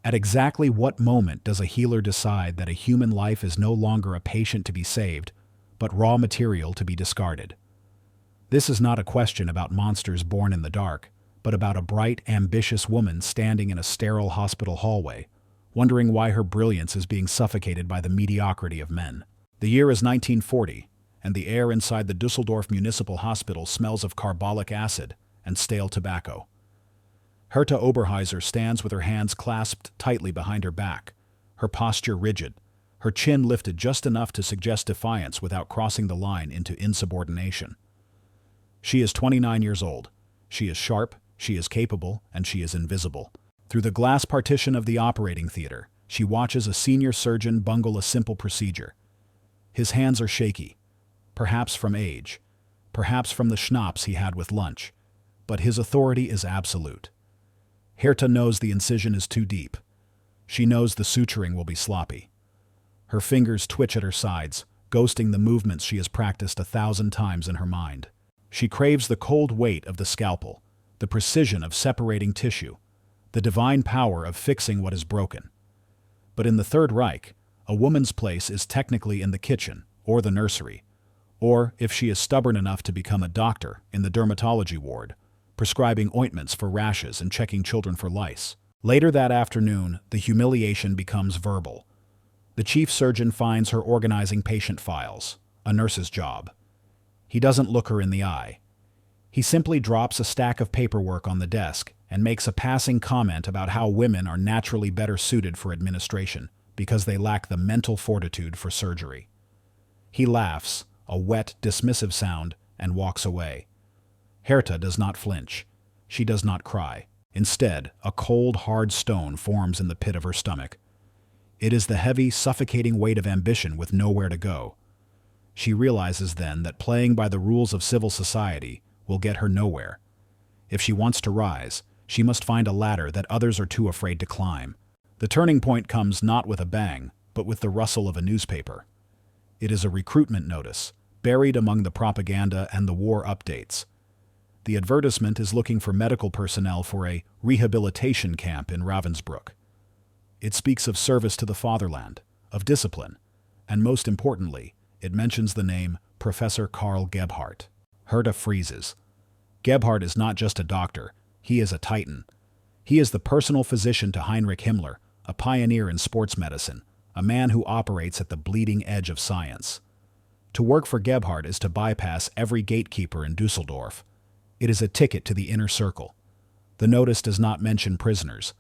At exactly what moment does a healer decide that a human life is no longer a patient to be saved, but raw material to be discarded? This is not a question about monsters born in the dark, but about a bright, ambitious woman standing in a sterile hospital hallway, wondering why her brilliance is being suffocated by the mediocrity of men. The year is 1940, and the air inside the Düsseldorf Municipal Hospital smells of carbolic acid and stale tobacco. Herta Oberheuser stands with her hands clasped tightly behind her back, her posture rigid, her chin lifted just enough to suggest defiance without crossing the line into insubordination. She is 29 years old. She is sharp, she is capable, and she is invisible. Through the glass partition of the operating theater, she watches a senior surgeon bungle a simple procedure. His hands are shaky, perhaps from age, perhaps from the schnapps he had with lunch, but his authority is absolute. Herta knows the incision is too deep. She knows the suturing will be sloppy. Her fingers twitch at her sides, ghosting the movements she has practiced 1,000 times in her mind. She craves the cold weight of the scalpel, the precision of separating tissue, the divine power of fixing what is broken. But in the Third Reich, a woman's place is technically in the kitchen or the nursery, or, if she is stubborn enough to become a doctor, in the dermatology ward, prescribing ointments for rashes and checking children for lice. Later that afternoon, the humiliation becomes verbal. The chief surgeon finds her organizing patient files, a nurse's job. He doesn't look her in the eye. He simply drops a stack of paperwork on the desk and makes a passing comment about how women are naturally better suited for administration because they lack the mental fortitude for surgery. He laughs, a wet, dismissive sound, and walks away. Herta does not flinch. She does not cry. Instead, a cold, hard stone forms in the pit of her stomach. It is the heavy, suffocating weight of ambition with nowhere to go. She realizes then that playing by the rules of civil society will get her nowhere. If she wants to rise, she must find a ladder that others are too afraid to climb. The turning point comes not with a bang, but with the rustle of a newspaper. It is a recruitment notice, buried among the propaganda and the war updates. The advertisement is looking for medical personnel for a rehabilitation camp in Ravensbrück. It speaks of service to the fatherland, of discipline, and most importantly, it mentions the name Professor Karl Gebhardt. Herta freezes. Gebhardt is not just a doctor, he is a titan. He is the personal physician to Heinrich Himmler, a pioneer in sports medicine, a man who operates at the bleeding edge of science. To work for Gebhardt is to bypass every gatekeeper in Düsseldorf. It is a ticket to the inner circle. The notice does not mention prisoners.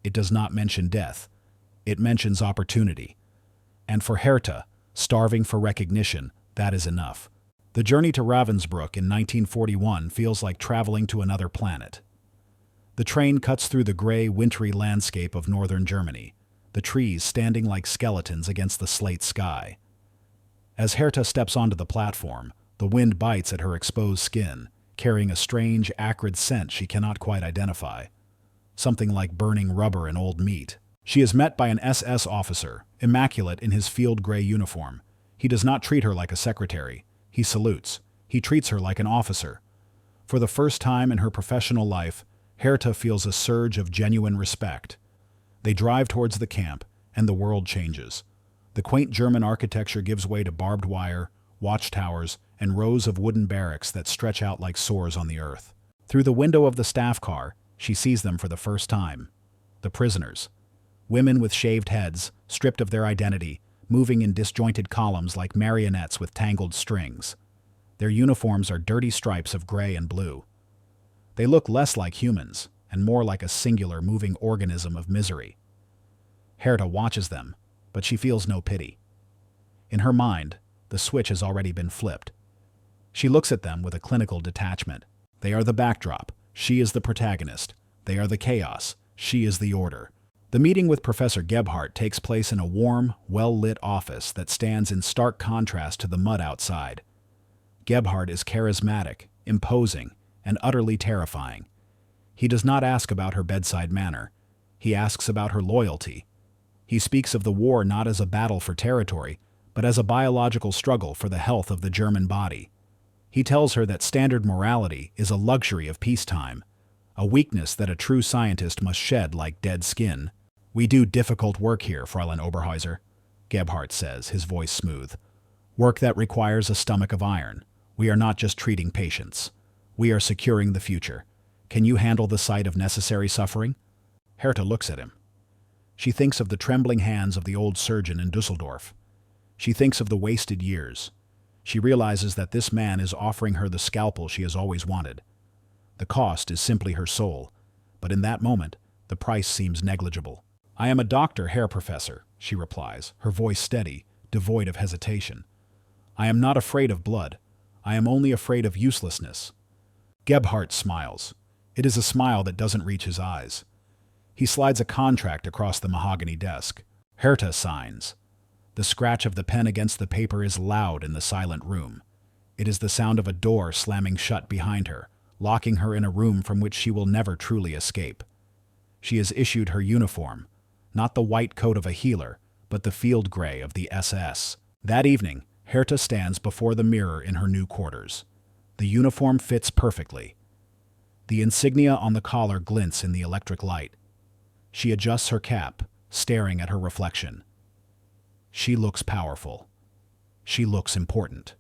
It does not mention death. It mentions opportunity. And for Herta, starving for recognition, that is enough. The journey to Ravensbrück in 1941 feels like traveling to another planet. The train cuts through the gray, wintry landscape of northern Germany, the trees standing like skeletons against the slate sky. As Herta steps onto the platform, the wind bites at her exposed skin, carrying a strange, acrid scent she cannot quite identify. Something like burning rubber and old meat. She is met by an SS officer, immaculate in his field gray uniform. He does not treat her like a secretary. He salutes. He treats her like an officer. For the first time in her professional life, Herta feels a surge of genuine respect. They drive towards the camp, and the world changes. The quaint German architecture gives way to barbed wire, watchtowers, and rows of wooden barracks that stretch out like sores on the earth. Through the window of the staff car, she sees them for the first time. The prisoners. Women with shaved heads, stripped of their identity, moving in disjointed columns like marionettes with tangled strings. Their uniforms are dirty stripes of gray and blue. They look less like humans, and more like a singular moving organism of misery. Herta watches them, but she feels no pity. In her mind, the switch has already been flipped. She looks at them with a clinical detachment. They are the backdrop. She is the protagonist. They are the chaos. She is the order. The meeting with Professor Gebhardt takes place in a warm, well-lit office that stands in stark contrast to the mud outside. Gebhardt is charismatic, imposing, and utterly terrifying. He does not ask about her bedside manner. He asks about her loyalty. He speaks of the war not as a battle for territory, but as a biological struggle for the health of the German body. He tells her that standard morality is a luxury of peacetime, a weakness that a true scientist must shed like dead skin. We do difficult work here, Fräulein Oberheuser, Gebhardt says, his voice smooth. Work that requires a stomach of iron. We are not just treating patients. We are securing the future. Can you handle the sight of necessary suffering? Herta looks at him. She thinks of the trembling hands of the old surgeon in Dusseldorf. She thinks of the wasted years. She realizes that this man is offering her the scalpel she has always wanted. The cost is simply her soul, but in that moment, the price seems negligible. I am a doctor, Herr Professor, she replies, her voice steady, devoid of hesitation. I am not afraid of blood. I am only afraid of uselessness. Gebhardt smiles. It is a smile that doesn't reach his eyes. He slides a contract across the mahogany desk. Herta signs. The scratch of the pen against the paper is loud in the silent room. It is the sound of a door slamming shut behind her, locking her in a room from which she will never truly escape. She is issued her uniform, not the white coat of a healer, but the field gray of the SS. That evening, Herta stands before the mirror in her new quarters. The uniform fits perfectly. The insignia on the collar glints in the electric light. She adjusts her cap, staring at her reflection. She looks powerful. She looks important.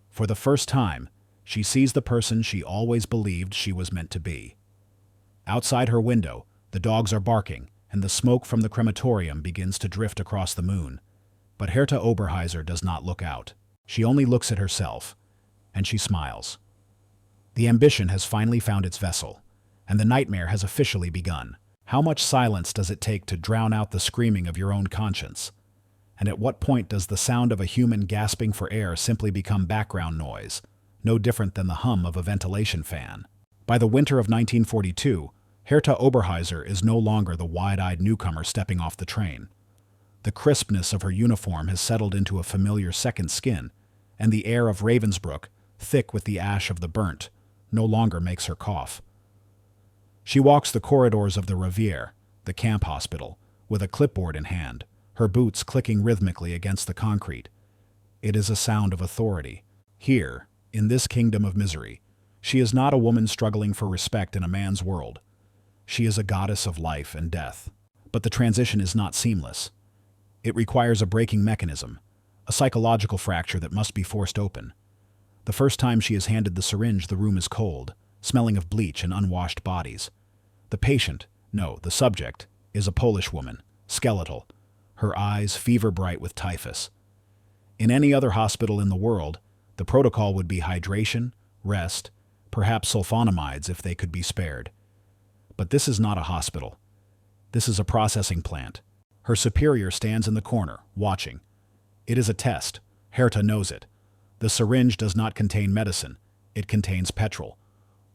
For the first time, she sees the person she always believed she was meant to be. Outside her window, the dogs are barking, and the smoke from the crematorium begins to drift across the moon. But Herta Oberheuser does not look out. She only looks at herself, and she smiles. The ambition has finally found its vessel, and the nightmare has officially begun. How much silence does it take to drown out the screaming of your own conscience? And at what point does the sound of a human gasping for air simply become background noise, no different than the hum of a ventilation fan? By the winter of 1942, Herta Oberheuser is no longer the wide-eyed newcomer stepping off the train. The crispness of her uniform has settled into a familiar second skin, and the air of Ravensbrück, thick with the ash of the burnt, no longer makes her cough. She walks the corridors of the WWII, the camp hospital, with a clipboard in hand, her boots clicking rhythmically against the concrete. It is a sound of authority. Here, in this kingdom of misery, she is not a woman struggling for respect in a man's world. She is a goddess of life and death. But the transition is not seamless. It requires a braking mechanism, a psychological fracture that must be forced open. The first time she is handed the syringe, the room is cold, smelling of bleach and unwashed bodies. The patient, no, the subject, is a Polish woman, skeletal, her eyes fever-bright with typhus. In any other hospital in the world, the protocol would be hydration, rest, perhaps sulfonamides if they could be spared. But this is not a hospital. This is a processing plant. Her superior stands in the corner, watching. It is a test. Herta knows it. The syringe does not contain medicine. It contains petrol.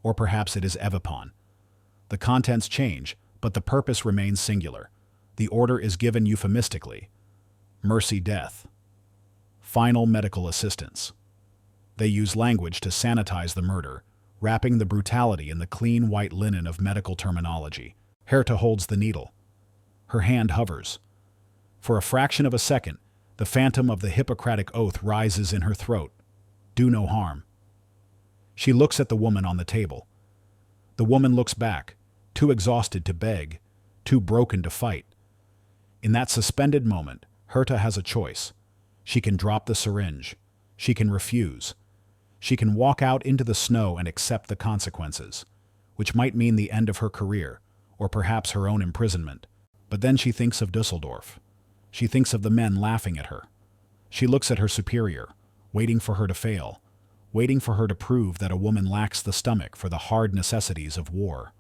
Or perhaps it is Evapon. The contents change, but the purpose remains singular. The order is given euphemistically. Mercy death. Final medical assistance. They use language to sanitize the murder, wrapping the brutality in the clean white linen of medical terminology. Herta holds the needle. Her hand hovers. For a fraction of a second, the phantom of the Hippocratic oath rises in her throat. Do no harm. She looks at the woman on the table. The woman looks back, too exhausted to beg, too broken to fight. In that suspended moment, Herta has a choice. She can drop the syringe. She can refuse. She can walk out into the snow and accept the consequences, which might mean the end of her career, or perhaps her own imprisonment. But then she thinks of Dusseldorf. She thinks of the men laughing at her. She looks at her superior, waiting for her to fail, waiting for her to prove that a woman lacks the stomach for the hard necessities of war.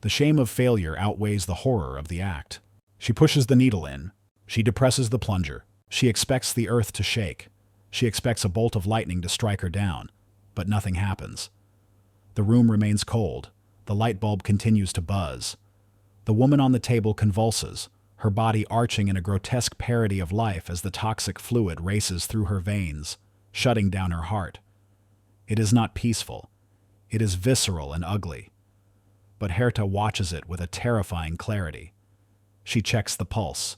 The shame of failure outweighs the horror of the act. She pushes the needle in. She depresses the plunger. She expects the earth to shake. She expects a bolt of lightning to strike her down, but nothing happens. The room remains cold. The light bulb continues to buzz. The woman on the table convulses, her body arching in a grotesque parody of life as the toxic fluid races through her veins, shutting down her heart. It is not peaceful. It is visceral and ugly. But Herta watches it with a terrifying clarity. She checks the pulse.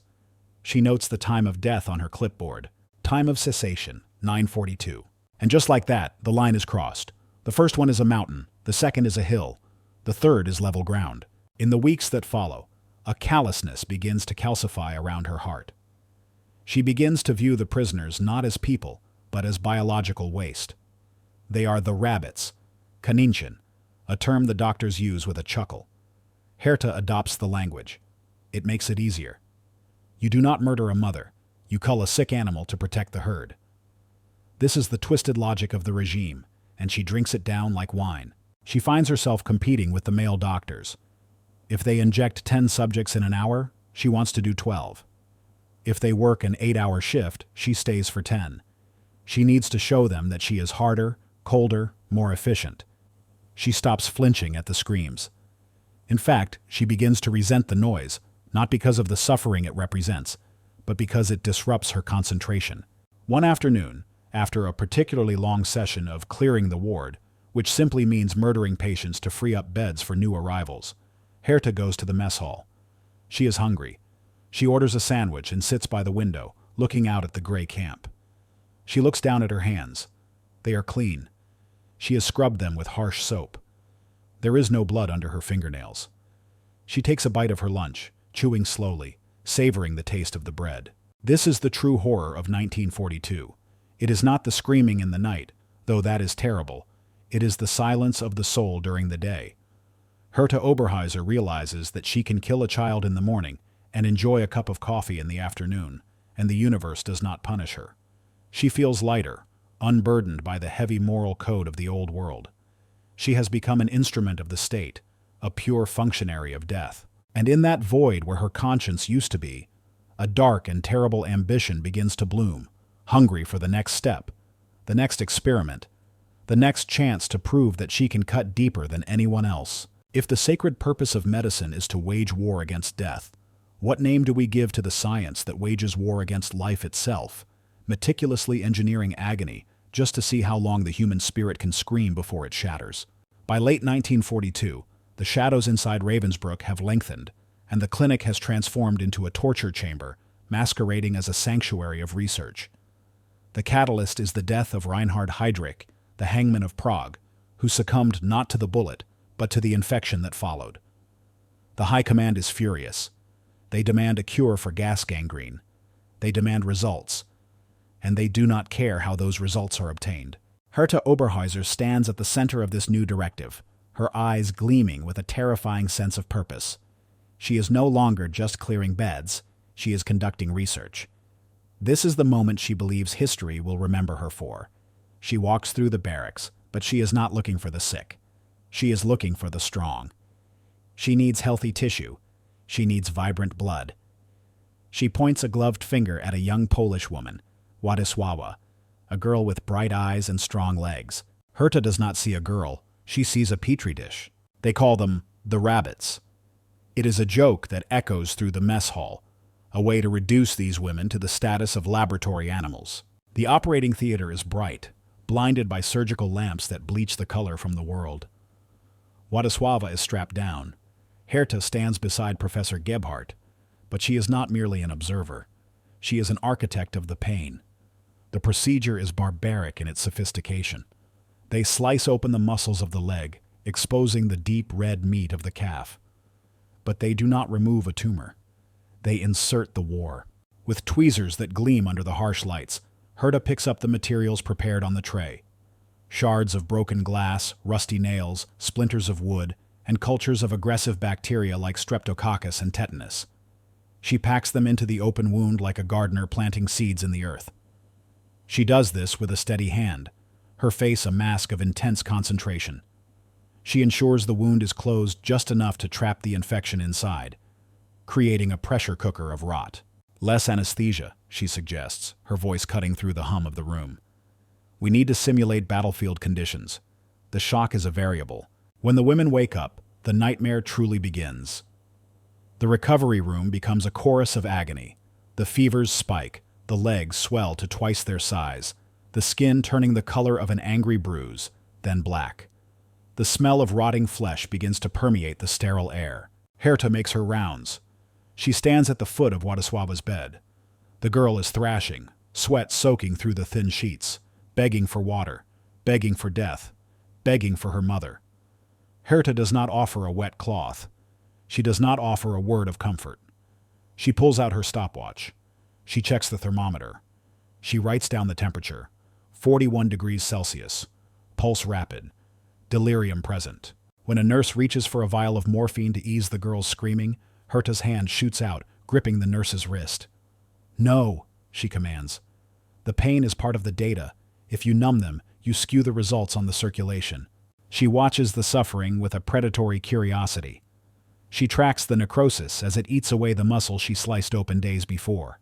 She notes the time of death on her clipboard. Time of cessation, 9:42. And just like that, the line is crossed. The first one is a mountain, the second is a hill, the third is level ground. In the weeks that follow, A callousness begins to calcify around her heart. She begins to view the prisoners not as people, but as biological waste. They are the rabbits, Kaninchen, a term the doctors use with a chuckle. Herta adopts the language. It makes it easier. You do not murder a mother. You cull a sick animal to protect the herd. This is the twisted logic of the regime, and she drinks it down like wine. She finds herself competing with the male doctors. If they inject 10 subjects in an hour, she wants to do 12. If they work an 8-hour shift, she stays for 10. She needs to show them that she is harder, colder, more efficient. She stops flinching at the screams. In fact, she begins to resent the noise, not because of the suffering it represents, but because it disrupts her concentration. One afternoon, after a particularly long session of clearing the ward, which simply means murdering patients to free up beds for new arrivals, Herta goes to the mess hall. She is hungry. She orders a sandwich and sits by the window, looking out at the gray camp. She looks down at her hands. They are clean. She has scrubbed them with harsh soap. There is no blood under her fingernails. She takes a bite of her lunch, chewing slowly, savoring the taste of the bread. This is the true horror of 1942. It is not the screaming in the night, though that is terrible. It is the silence of the soul during the day. Herta Oberheuser realizes that she can kill a child in the morning and enjoy a cup of coffee in the afternoon, and the universe does not punish her. She feels lighter, unburdened by the heavy moral code of the old world. She has become an instrument of the state, a pure functionary of death. And in that void where her conscience used to be, a dark and terrible ambition begins to bloom, hungry for the next step, the next experiment, the next chance to prove that she can cut deeper than anyone else. If the sacred purpose of medicine is to wage war against death, what name do we give to the science that wages war against life itself, meticulously engineering agony just to see how long the human spirit can scream before it shatters? By late 1942, the shadows inside Ravensbrück have lengthened, and the clinic has transformed into a torture chamber, masquerading as a sanctuary of research. The catalyst is the death of Reinhard Heydrich, the hangman of Prague, who succumbed not to the bullet, but to the infection that followed. The High Command is furious. They demand a cure for gas gangrene. They demand results. And they do not care how those results are obtained. Herta Oberheuser stands at the center of this new directive, her eyes gleaming with a terrifying sense of purpose. She is no longer just clearing beds, she is conducting research. This is the moment she believes history will remember her for. She walks through the barracks, but she is not looking for the sick. She is looking for the strong. She needs healthy tissue. She needs vibrant blood. She points a gloved finger at a young Polish woman, Władysława, a girl with bright eyes and strong legs. Herta does not see a girl. She sees a petri dish. They call them the rabbits. It is a joke that echoes through the mess hall, a way to reduce these women to the status of laboratory animals. The operating theater is bright, blinded by surgical lamps that bleach the color from the world. Władysława is strapped down. Herta stands beside Professor Gebhardt, but she is not merely an observer. She is an architect of the pain. The procedure is barbaric in its sophistication. They slice open the muscles of the leg, exposing the deep red meat of the calf. But they do not remove a tumor. They insert the war. With tweezers that gleam under the harsh lights, Herta picks up the materials prepared on the tray. Shards of broken glass, rusty nails, splinters of wood, and cultures of aggressive bacteria like streptococcus and tetanus. She packs them into the open wound like a gardener planting seeds in the earth. She does this with a steady hand, her face a mask of intense concentration. She ensures the wound is closed just enough to trap the infection inside, creating a pressure cooker of rot. Less anesthesia, she suggests, her voice cutting through the hum of the room. We need to simulate battlefield conditions. The shock is a variable. When the women wake up, the nightmare truly begins. The recovery room becomes a chorus of agony. The fevers spike, the legs swell to twice their size, the skin turning the color of an angry bruise, then black. The smell of rotting flesh begins to permeate the sterile air. Herta makes her rounds. She stands at the foot of Władysława's bed. The girl is thrashing, sweat soaking through the thin sheets, begging for water, begging for death, begging for her mother. Herta does not offer a wet cloth. She does not offer a word of comfort. She pulls out her stopwatch. She checks the thermometer. She writes down the temperature. 41 degrees Celsius. Pulse rapid. Delirium present. When a nurse reaches for a vial of morphine to ease the girl's screaming, Herta's hand shoots out, gripping the nurse's wrist. "No," she commands. "The pain is part of the data. If you numb them, you skew the results on the circulation." She watches the suffering with a predatory curiosity. She tracks the necrosis as it eats away the muscle she sliced open days before.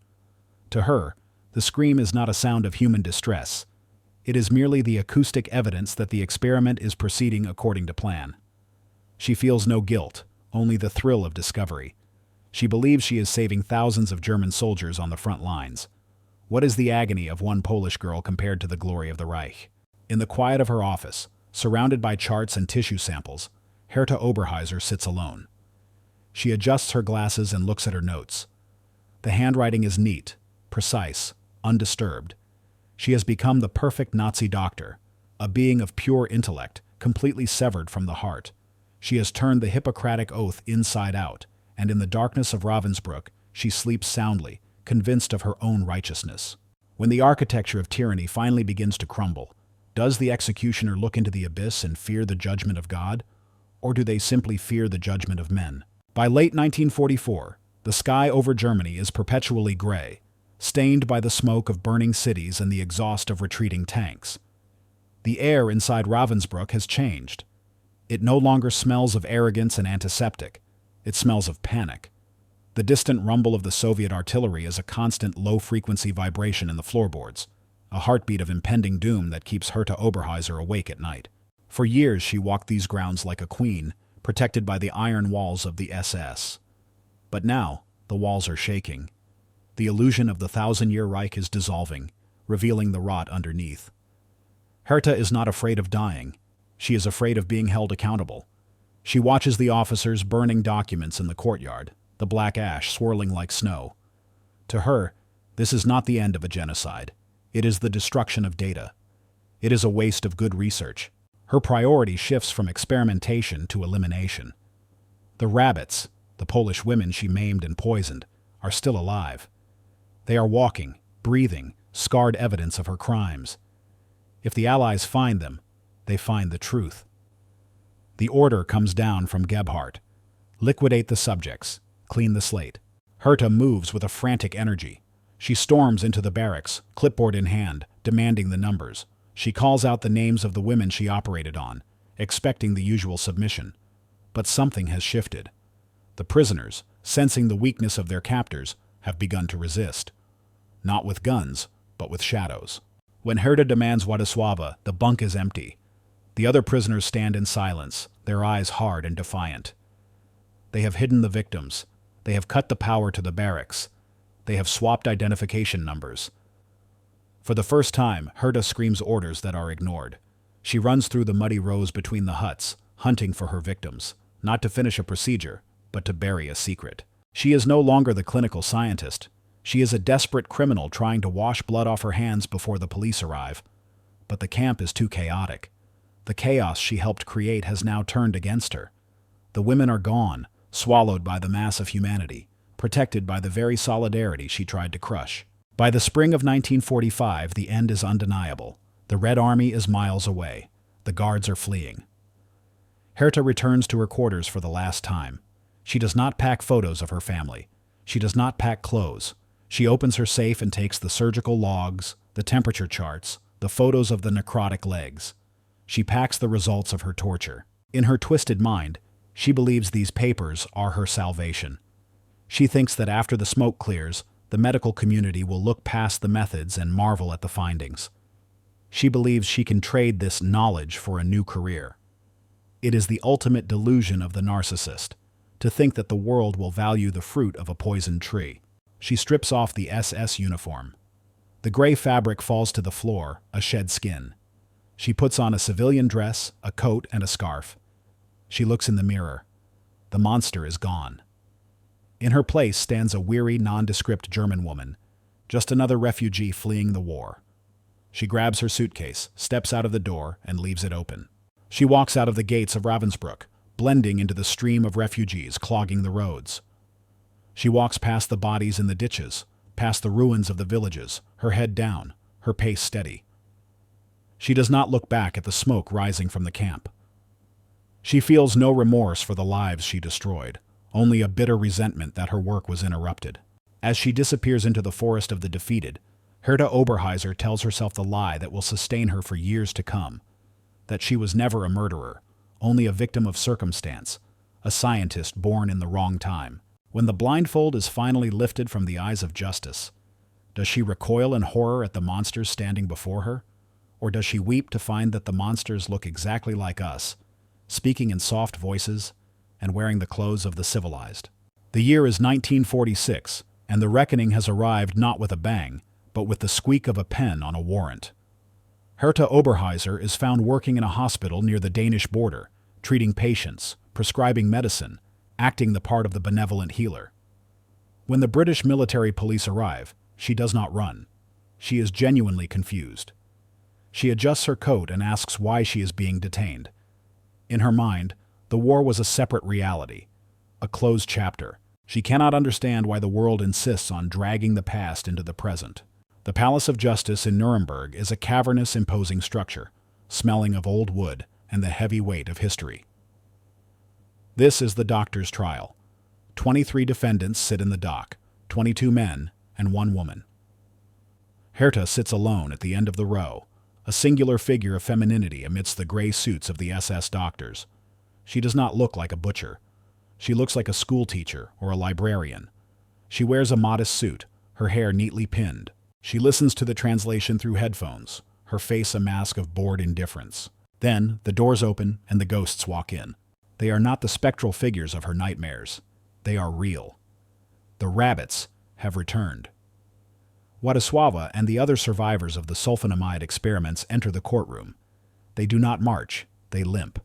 To her, the scream is not a sound of human distress. It is merely the acoustic evidence that the experiment is proceeding according to plan. She feels no guilt, only the thrill of discovery. She believes she is saving thousands of German soldiers on the front lines. What is the agony of one Polish girl compared to the glory of the Reich? In the quiet of her office, surrounded by charts and tissue samples, Herta Oberheuser sits alone. She adjusts her glasses and looks at her notes. The handwriting is neat, precise, undisturbed. She has become the perfect Nazi doctor, a being of pure intellect, completely severed from the heart. She has turned the Hippocratic oath inside out, and in the darkness of Ravensbrück, she sleeps soundly, convinced of her own righteousness. When the architecture of tyranny finally begins to crumble, does the executioner look into the abyss and fear the judgment of God, or do they simply fear the judgment of men? By late 1944, the sky over Germany is perpetually gray, stained by the smoke of burning cities and the exhaust of retreating tanks. The air inside Ravensbrück has changed. It no longer smells of arrogance and antiseptic. It smells of panic. The distant rumble of the Soviet artillery is a constant low-frequency vibration in the floorboards, a heartbeat of impending doom that keeps Herta Oberheuser awake at night. For years she walked these grounds like a queen, protected by the iron walls of the SS. But now, the walls are shaking. The illusion of the thousand-year Reich is dissolving, revealing the rot underneath. Herta is not afraid of dying. She is afraid of being held accountable. She watches the officers burning documents in the courtyard, the black ash swirling like snow. To her, this is not the end of a genocide. It is the destruction of data. It is a waste of good research. Her priority shifts from experimentation to elimination. The rabbits, the Polish women she maimed and poisoned, are still alive. They are walking, breathing, scarred evidence of her crimes. If the Allies find them, they find the truth. The order comes down from Gebhardt. Liquidate the subjects. Clean the slate. Herta moves with a frantic energy. She storms into the barracks, clipboard in hand, demanding the numbers. She calls out the names of the women she operated on, expecting the usual submission. But something has shifted. The prisoners, sensing the weakness of their captors, have begun to resist. Not with guns, but with shadows. When Herta demands Władysława, the bunk is empty. The other prisoners stand in silence, their eyes hard and defiant. They have hidden the victims. They have cut the power to the barracks. They have swapped identification numbers. For the first time, Herta screams orders that are ignored. She runs through the muddy rows between the huts, hunting for her victims, not to finish a procedure, but to bury a secret. She is no longer the clinical scientist. She is a desperate criminal trying to wash blood off her hands before the police arrive. But the camp is too chaotic. The chaos she helped create has now turned against her. The women are gone, swallowed by the mass of humanity, protected by the very solidarity she tried to crush. By the spring of 1945, the end is undeniable. The Red Army is miles away. The guards are fleeing. Herta returns to her quarters for the last time. She does not pack photos of her family. She does not pack clothes. She opens her safe and takes the surgical logs, the temperature charts, the photos of the necrotic legs. She packs the results of her torture. In her twisted mind, she believes these papers are her salvation. She thinks that after the smoke clears, the medical community will look past the methods and marvel at the findings. She believes she can trade this knowledge for a new career. It is the ultimate delusion of the narcissist, to think that the world will value the fruit of a poisoned tree. She strips off the SS uniform. The gray fabric falls to the floor, a shed skin. She puts on a civilian dress, a coat, and a scarf. She looks in the mirror. The monster is gone. In her place stands a weary, nondescript German woman, just another refugee fleeing the war. She grabs her suitcase, steps out of the door, and leaves it open. She walks out of the gates of Ravensbrück, blending into the stream of refugees clogging the roads. She walks past the bodies in the ditches, past the ruins of the villages, her head down, her pace steady. She does not look back at the smoke rising from the camp. She feels no remorse for the lives she destroyed, only a bitter resentment that her work was interrupted. As she disappears into the forest of the defeated, Herta Oberheuser tells herself the lie that will sustain her for years to come, that she was never a murderer, only a victim of circumstance, a scientist born in the wrong time. When the blindfold is finally lifted from the eyes of justice, does she recoil in horror at the monsters standing before her? Or does she weep to find that the monsters look exactly like us, speaking in soft voices and wearing the clothes of the civilized? The year is 1946, and the reckoning has arrived not with a bang, but with the squeak of a pen on a warrant. Herta Oberheuser is found working in a hospital near the Danish border, treating patients, prescribing medicine, acting the part of the benevolent healer. When the British military police arrive, she does not run. She is genuinely confused. She adjusts her coat and asks why she is being detained. In her mind, the war was a separate reality, a closed chapter. She cannot understand why the world insists on dragging the past into the present. The Palace of Justice in Nuremberg is a cavernous, imposing structure, smelling of old wood and the heavy weight of history. This is the doctor's trial. 23 defendants sit in the dock, 22 men and 1 woman. Herta sits alone at the end of the row, a singular figure of femininity amidst the gray suits of the SS doctors. She does not look like a butcher. She looks like a schoolteacher or a librarian. She wears a modest suit, her hair neatly pinned. She listens to the translation through headphones, her face a mask of bored indifference. Then, the doors open and the ghosts walk in. They are not the spectral figures of her nightmares. They are real. The rabbits have returned. WWII and the other survivors of the sulfonamide experiments enter the courtroom. They do not march, they limp.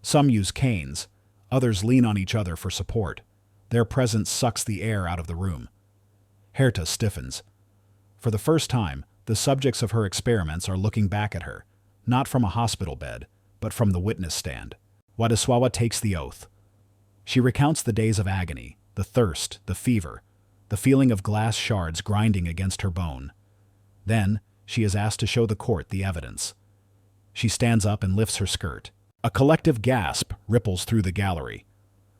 Some use canes, others lean on each other for support. Their presence sucks the air out of the room. Herta stiffens. For the first time, the subjects of her experiments are looking back at her, not from a hospital bed, but from the witness stand. WWII takes the oath. She recounts the days of agony, the thirst, the fever, the feeling of glass shards grinding against her bone. Then, she is asked to show the court the evidence. She stands up and lifts her skirt. A collective gasp ripples through the gallery.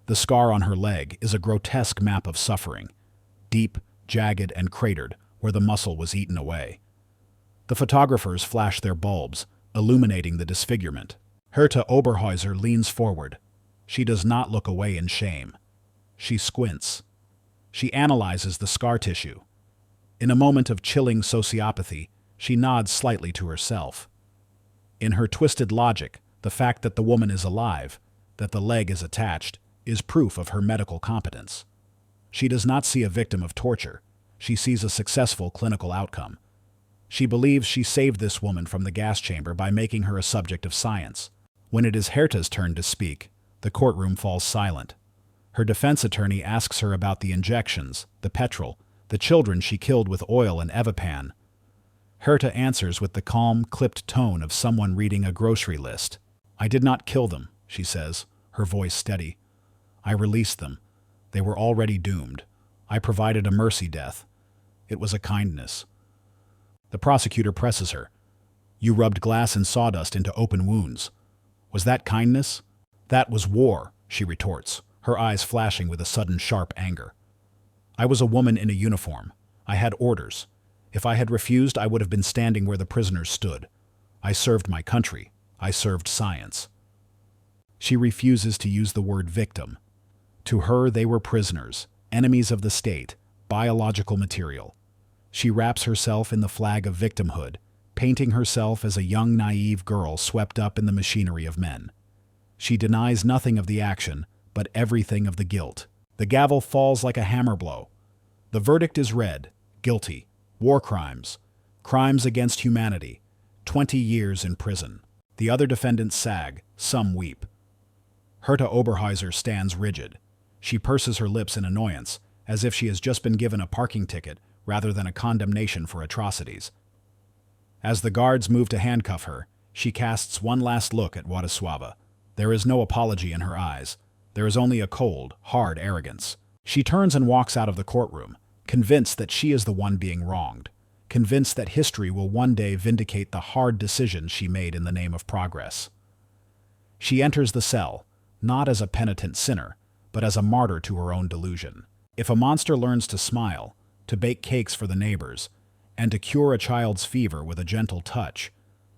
The scar on her leg is a grotesque map of suffering, deep, jagged, and cratered where the muscle was eaten away. The photographers flash their bulbs, illuminating the disfigurement. Herta Oberheuser leans forward. She does not look away in shame. She squints. She analyzes the scar tissue. In a moment of chilling sociopathy, she nods slightly to herself. In her twisted logic, the fact that the woman is alive, that the leg is attached, is proof of her medical competence. She does not see a victim of torture. She sees a successful clinical outcome. She believes she saved this woman from the gas chamber by making her a subject of science. When it is Herta's turn to speak, the courtroom falls silent. Her defense attorney asks her about the injections, the petrol, the children she killed with oil and Evapan. Herta answers with the calm, clipped tone of someone reading a grocery list. "I did not kill them," she says, her voice steady. "I released them. They were already doomed. I provided a mercy death. It was a kindness." The prosecutor presses her. "You rubbed glass and sawdust into open wounds. Was that kindness?" "That was war," she retorts, her eyes flashing with a sudden sharp anger. "I was a woman in a uniform. I had orders. If I had refused, I would have been standing where the prisoners stood. I served my country. I served science." She refuses to use the word victim. To her, they were prisoners, enemies of the state, biological material. She wraps herself in the flag of victimhood, painting herself as a young, naive girl swept up in the machinery of men. She denies nothing of the action, but everything of the guilt. The gavel falls like a hammer blow. The verdict is read: guilty, war crimes, crimes against humanity, 20 years in prison. The other defendants sag, some weep. Herta Oberheuser stands rigid. She purses her lips in annoyance, as if she has just been given a parking ticket rather than a condemnation for atrocities. As the guards move to handcuff her, she casts one last look at WWII. There is no apology in her eyes. There is only a cold, hard arrogance. She turns and walks out of the courtroom, convinced that she is the one being wronged, convinced that history will one day vindicate the hard decisions she made in the name of progress. She enters the cell, not as a penitent sinner, but as a martyr to her own delusion. If a monster learns to smile, to bake cakes for the neighbors, and to cure a child's fever with a gentle touch,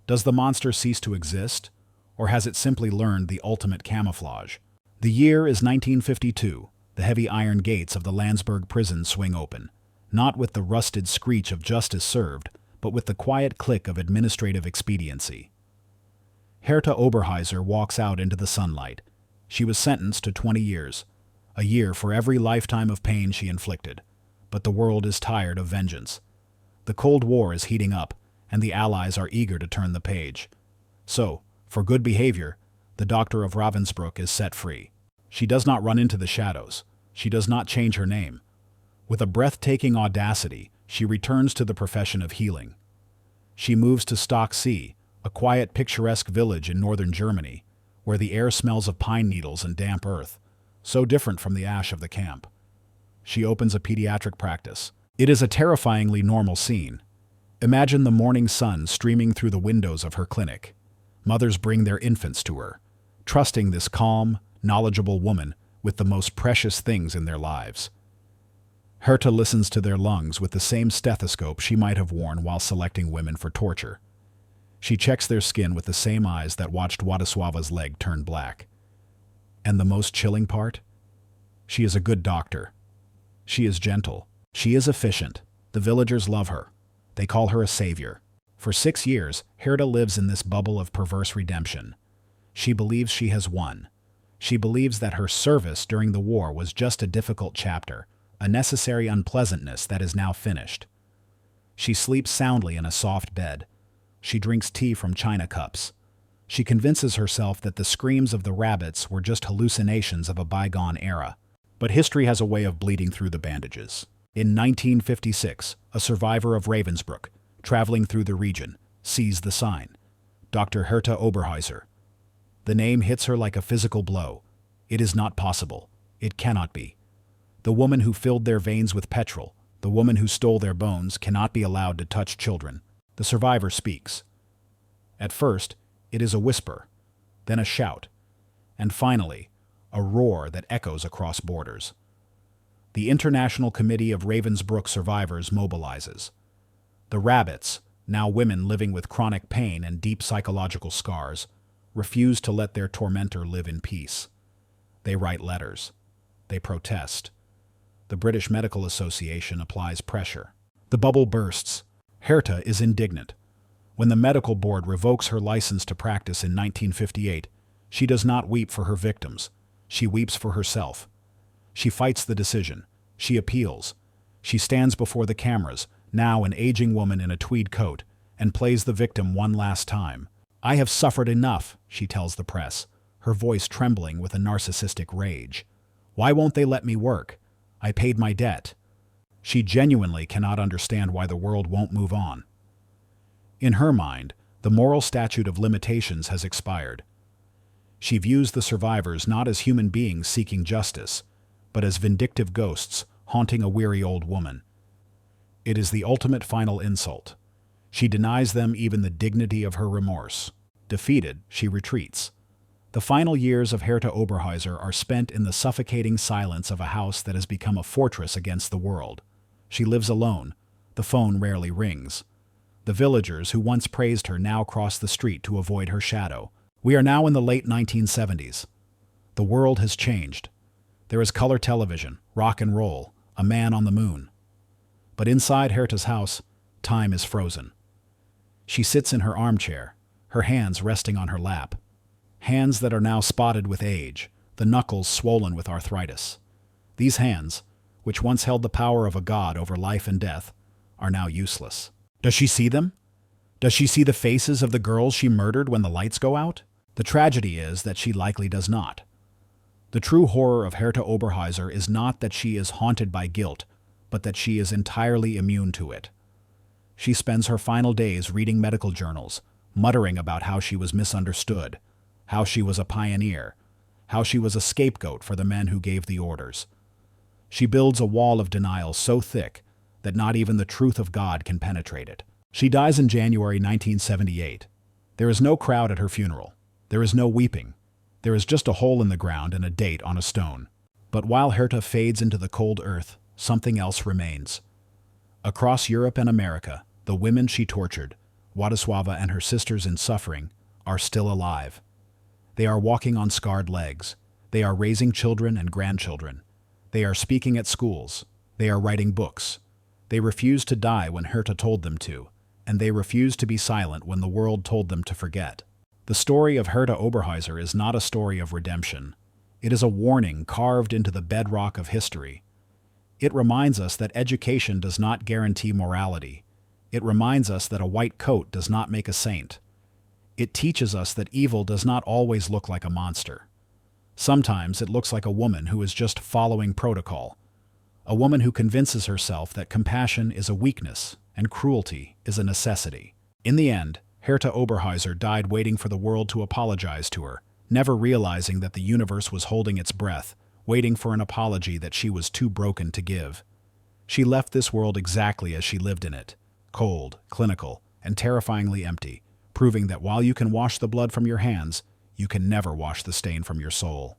does the monster cease to exist, or has it simply learned the ultimate camouflage? The year is 1952. The heavy iron gates of the Landsberg prison swing open, not with the rusted screech of justice served, but with the quiet click of administrative expediency. Herta Oberheuser walks out into the sunlight. She was sentenced to 20 years, a year for every lifetime of pain she inflicted. But the world is tired of vengeance. The Cold War is heating up, and the Allies are eager to turn the page. So, for good behavior, the doctor of Ravensbrück is set free. She does not run into the shadows. She does not change her name. With a breathtaking audacity, she returns to the profession of healing. She moves to Stocksee, a quiet, picturesque village in northern Germany, where the air smells of pine needles and damp earth, so different from the ash of the camp. She opens a pediatric practice. It is a terrifyingly normal scene. Imagine the morning sun streaming through the windows of her clinic. Mothers bring their infants to her, trusting this calm, knowledgeable woman with the most precious things in their lives. Herta listens to their lungs with the same stethoscope she might have worn while selecting women for torture. She checks their skin with the same eyes that watched Władysława's leg turn black. And the most chilling part? She is a good doctor. She is gentle. She is efficient. The villagers love her. They call her a savior. For 6 years, Herta lives in this bubble of perverse redemption. She believes she has won. She believes that her service during the war was just a difficult chapter, a necessary unpleasantness that is now finished. She sleeps soundly in a soft bed. She drinks tea from china cups. She convinces herself that the screams of the rabbits were just hallucinations of a bygone era. But history has a way of bleeding through the bandages. In 1956, a survivor of Ravensbrück, traveling through the region, sees the sign, Dr. Herta Oberheuser. The name hits her like a physical blow. It is not possible. It cannot be. The woman who filled their veins with petrol, the woman who stole their bones, cannot be allowed to touch children. The survivor speaks. At first, it is a whisper, then a shout, and finally, a roar that echoes across borders. The International Committee of Ravensbrück Survivors mobilizes. The rabbits, now women living with chronic pain and deep psychological scars, refuse to let their tormentor live in peace. They write letters. They protest. The British Medical Association applies pressure. The bubble bursts. Herta is indignant. When the medical board revokes her license to practice in 1958, she does not weep for her victims. She weeps for herself. She fights the decision. She appeals. She stands before the cameras, now an aging woman in a tweed coat, and plays the victim one last time. "I have suffered enough," she tells the press, her voice trembling with a narcissistic rage. "Why won't they let me work? I paid my debt." She genuinely cannot understand why the world won't move on. In her mind, the moral statute of limitations has expired. She views the survivors not as human beings seeking justice, but as vindictive ghosts haunting a weary old woman. It is the ultimate final insult. She denies them even the dignity of her remorse. Defeated, she retreats. The final years of Herta Oberheuser are spent in the suffocating silence of a house that has become a fortress against the world. She lives alone. The phone rarely rings. The villagers who once praised her now cross the street to avoid her shadow. We are now in the late 1970s. The world has changed. There is color television, rock and roll, a man on the moon. But inside Herta's house, time is frozen. She sits in her armchair, her hands resting on her lap. Hands that are now spotted with age, the knuckles swollen with arthritis. These hands, which once held the power of a god over life and death, are now useless. Does she see them? Does she see the faces of the girls she murdered when the lights go out? The tragedy is that she likely does not. The true horror of Herta Oberheuser is not that she is haunted by guilt, but that she is entirely immune to it. She spends her final days reading medical journals, muttering about how she was misunderstood, how she was a pioneer, how she was a scapegoat for the men who gave the orders. She builds a wall of denial so thick that not even the truth of God can penetrate it. She dies in January 1978. There is no crowd at her funeral. There is no weeping. There is just a hole in the ground and a date on a stone. But while Herta fades into the cold earth, something else remains. Across Europe and America, the women she tortured, Władysława and her sisters in suffering, are still alive. They are walking on scarred legs. They are raising children and grandchildren. They are speaking at schools. They are writing books. They refused to die when Herta told them to, and they refused to be silent when the world told them to forget. The story of Herta Oberheuser is not a story of redemption. It is a warning carved into the bedrock of history. It reminds us that education does not guarantee morality. It reminds us that a white coat does not make a saint. It teaches us that evil does not always look like a monster. Sometimes it looks like a woman who is just following protocol. A woman who convinces herself that compassion is a weakness and cruelty is a necessity. In the end, Herta Oberheuser died waiting for the world to apologize to her, never realizing that the universe was holding its breath, waiting for an apology that she was too broken to give. She left this world exactly as she lived in it, cold, clinical, and terrifyingly empty, proving that while you can wash the blood from your hands, you can never wash the stain from your soul.